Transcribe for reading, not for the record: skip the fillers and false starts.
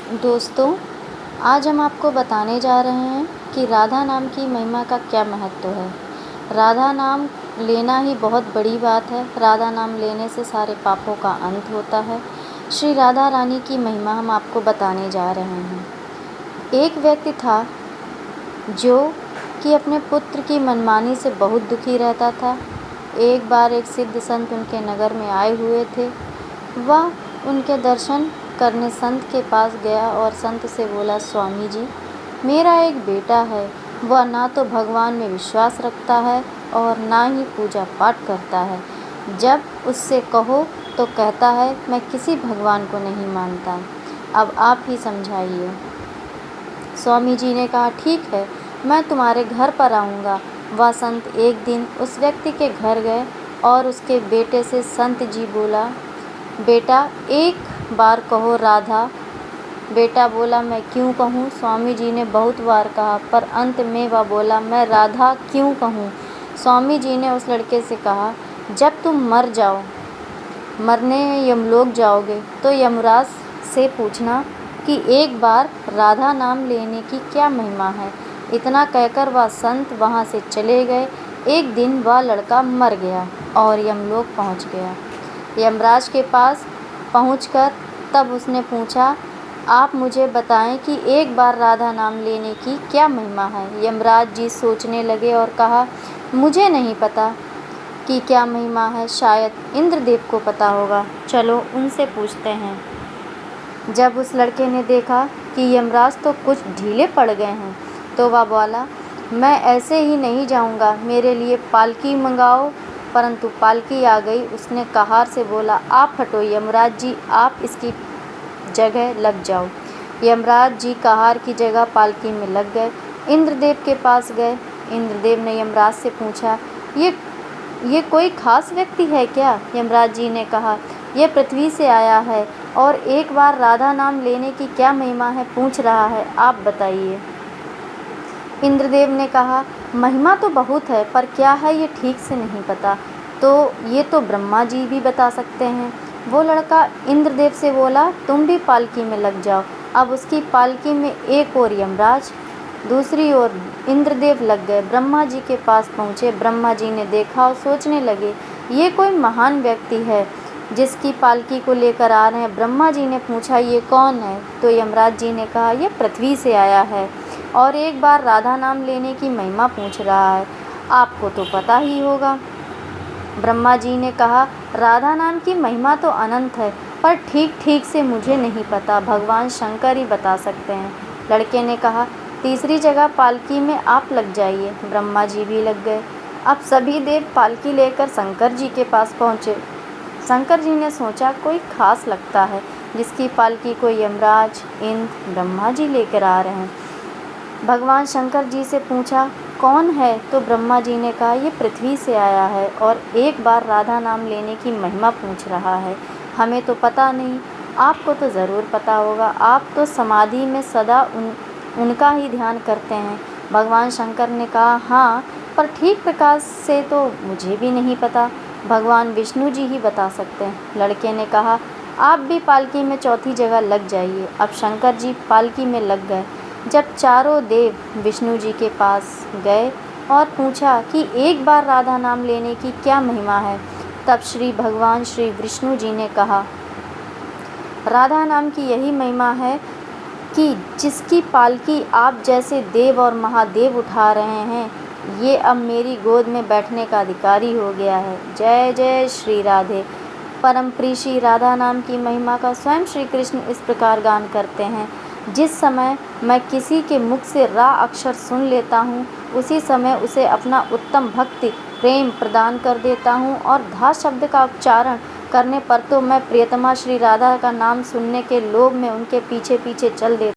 दोस्तों, आज हम आपको बताने जा रहे हैं कि राधा नाम की महिमा का क्या महत्व है। राधा नाम लेना ही बहुत बड़ी बात है। राधा नाम लेने से सारे पापों का अंत होता है। श्री राधा रानी की महिमा हम आपको बताने जा रहे हैं। एक व्यक्ति था जो कि अपने पुत्र की मनमानी से बहुत दुखी रहता था। एक बार एक सिद्ध संत उनके नगर में आए हुए थे। वह उनके दर्शन करने संत के पास गया और संत से बोला, स्वामी जी, मेरा एक बेटा है। वह ना तो भगवान में विश्वास रखता है और ना ही पूजा पाठ करता है। जब उससे कहो तो कहता है मैं किसी भगवान को नहीं मानता। अब आप ही समझाइए। स्वामी जी ने कहा, ठीक है, मैं तुम्हारे घर पर आऊँगा। वह संत एक दिन उस व्यक्ति के घर गए और उसके बेटे से संत जी बोला, बेटा एक बार कहो राधा। बेटा बोला, मैं क्यों कहूँ? स्वामी जी ने बहुत बार कहा, पर अंत में वह बोला, मैं राधा क्यों कहूँ? स्वामी जी ने उस लड़के से कहा, जब तुम मरने यमलोक जाओगे तो यमराज से पूछना कि एक बार राधा नाम लेने की क्या महिमा है। इतना कहकर वह संत वहाँ से चले गए। एक दिन वह लड़का मर गया और यमलोक पहुँच गया। यमराज के पास पहुंचकर तब उसने पूछा, आप मुझे बताएं कि एक बार राधा नाम लेने की क्या महिमा है। यमराज जी सोचने लगे और कहा, मुझे नहीं पता कि क्या महिमा है, शायद इंद्रदेव को पता होगा। चलो उनसे पूछते हैं। जब उस लड़के ने देखा कि यमराज तो कुछ ढीले पड़ गए हैं तो वह बोला, मैं ऐसे ही नहीं जाऊंगा, मेरे लिए पालकी मंगाओ। परंतु पालकी आ गई। उसने कहार से बोला, आप हटो यमराज जी, आप इसकी जगह लग जाओ। यमराज जी कहार की जगह पालकी में लग गए। इंद्रदेव के पास गए। इंद्रदेव ने यमराज से पूछा, ये कोई खास व्यक्ति है क्या? यमराज जी ने कहा, यह पृथ्वी से आया है और एक बार राधा नाम लेने की क्या महिमा है पूछ रहा है, आप बताइए। इंद्रदेव ने कहा, महिमा तो बहुत है, पर क्या है ये ठीक से नहीं पता। तो ये तो ब्रह्मा जी भी बता सकते हैं। वो लड़का इंद्रदेव से बोला, तुम भी पालकी में लग जाओ। अब उसकी पालकी में एक ओर यमराज, दूसरी ओर इंद्रदेव लग गए। ब्रह्मा जी के पास पहुँचे। ब्रह्मा जी ने देखा और सोचने लगे, ये कोई महान व्यक्ति है जिसकी पालकी को लेकर आ रहे हैं। ब्रह्मा जी ने पूछा, ये कौन है? तो यमराज जी ने कहा, यह पृथ्वी से आया है और एक बार राधा नाम लेने की महिमा पूछ रहा है, आपको तो पता ही होगा। ब्रह्मा जी ने कहा, राधा नाम की महिमा तो अनंत है, पर ठीक से मुझे नहीं पता, भगवान शंकर ही बता सकते हैं। लड़के ने कहा, तीसरी जगह पालकी में आप लग जाइए। ब्रह्मा जी भी लग गए। अब सभी देव पालकी लेकर शंकर जी के पास पहुँचे। शंकर जी ने सोचा, कोई खास लगता है जिसकी पालकी को यमराज, इंद्र, ब्रह्मा जी लेकर आ रहे हैं। भगवान शंकर जी से पूछा, कौन है? तो ब्रह्मा जी ने कहा, ये पृथ्वी से आया है और एक बार राधा नाम लेने की महिमा पूछ रहा है। हमें तो पता नहीं, आपको तो ज़रूर पता होगा, आप तो समाधि में सदा उनका ही ध्यान करते हैं। भगवान शंकर ने कहा, हाँ, पर ठीक प्रकार से तो मुझे भी नहीं पता, भगवान विष्णु जी ही बता सकते हैं। लड़के ने कहा, आप भी पालकी में चौथी जगह लग जाइए। अब शंकर जी पालकी में लग गए। जब चारों देव विष्णु जी के पास गए और पूछा कि एक बार राधा नाम लेने की क्या महिमा है, तब भगवान श्री विष्णु जी ने कहा, राधा नाम की यही महिमा है कि जिसकी पालकी आप जैसे देव और महादेव उठा रहे हैं, ये अब मेरी गोद में बैठने का अधिकारी हो गया है। जय जय श्री राधे। परम प्रिय श्री राधा नाम की महिमा का स्वयं श्री कृष्ण इस प्रकार गान करते हैं, जिस समय मैं किसी के मुख से रा अक्षर सुन लेता हूँ, उसी समय उसे अपना उत्तम भक्ति प्रेम प्रदान कर देता हूँ और धा शब्द का उच्चारण करने पर तो मैं प्रियतमा श्री राधा का नाम सुनने के लोभ में उनके पीछे पीछे चल देता